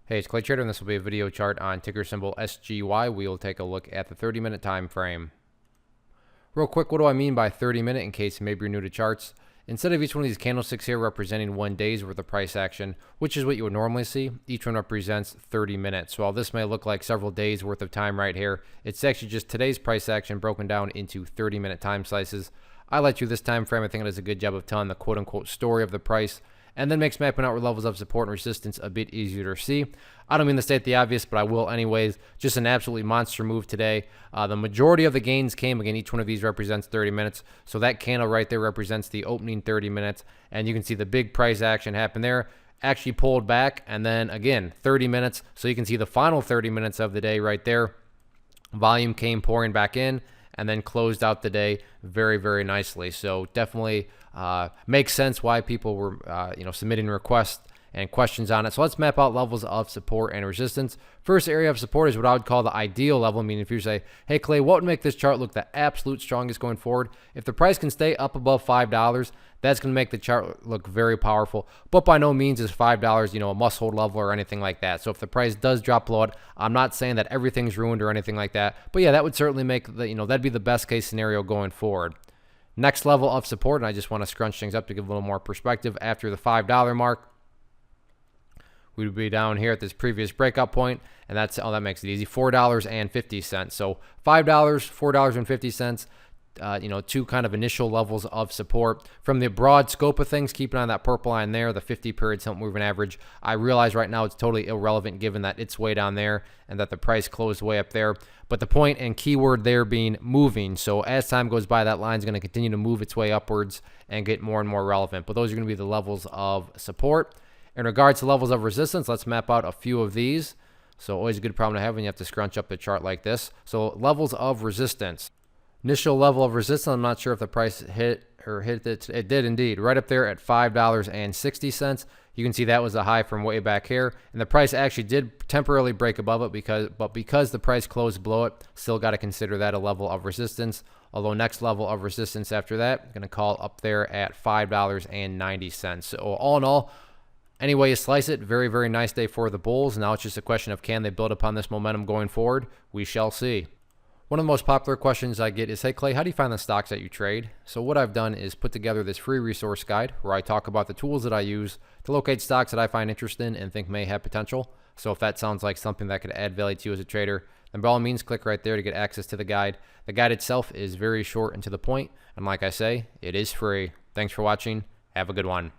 Hey, it's Clay Trader, and this will be a video chart on ticker symbol SGY. We will take a look at the 30-minute time frame. Real quick, what do I mean by 30-minute in case maybe you're new to charts? Instead of each one of these candlesticks here representing 1 day's worth of price action, which is what you would normally see, each one represents 30 minutes. So while this may look like several days worth of time right here, it's actually just today's price action broken down into 30-minute time slices. I like you this time frame. I think it does a good job of telling the quote-unquote story of the price, and then makes mapping out levels of support and resistance a bit easier to see. I don't mean to state the obvious, but I will anyways. Just an absolutely monster move today. The majority of the gains came, again, each one of these represents 30 minutes. So that candle right there represents the opening 30 minutes. And you can see the big price action happen there. Actually pulled back, and then again, 30 minutes. So you can see the final 30 minutes of the day right there. Volume came pouring back in, and then closed out the day very, very nicely. So definitely makes sense why people were submitting requests and questions on it. So let's map out levels of support and resistance. First area of support is what I would call the ideal level, meaning if you say, hey Clay, what would make this chart look the absolute strongest going forward? If the price can stay up above $5, that's going to make the chart look very powerful. But by no means is $5, a must-hold level or anything like that. So if the price does drop below it, I'm not saying that everything's ruined or anything like that. But yeah, that would certainly make that'd be the best case scenario going forward. Next level of support, and I just want to scrunch things up to give a little more perspective. After the $5 mark, we would be down here at this previous breakout point, and that makes it easy. $4.50. So $5, $4.50. Two kind of initial levels of support. From the broad scope of things, keep an eye on that purple line there, the 50-period simple moving average. I realize right now it's totally irrelevant given that it's way down there and that the price closed way up there. But the point and keyword there being moving. So as time goes by, that line is going to continue to move its way upwards and get more and more relevant. But those are going to be the levels of support. In regards to levels of resistance, let's map out a few of these. So always a good problem to have when you have to scrunch up the chart like this. So levels of resistance. Initial level of resistance, I'm not sure if the price hit it. It did indeed, right up there at $5.60. You can see that was a high from way back here, and the price actually did temporarily break above it because the price closed below it, still got to consider that a level of resistance. Although next level of resistance after that, I'm going to call up there at $5.90. So all in all, any way you slice it, very, very nice day for the bulls. Now it's just a question of can they build upon this momentum going forward? We shall see. One of the most popular questions I get is, hey Clay, how do you find the stocks that you trade? So what I've done is put together this free resource guide where I talk about the tools that I use to locate stocks that I find interesting and think may have potential. So if that sounds like something that could add value to you as a trader, then by all means click right there to get access to the guide. The guide itself is very short and to the point, and like I say, it is free. Thanks for watching. Have a good one.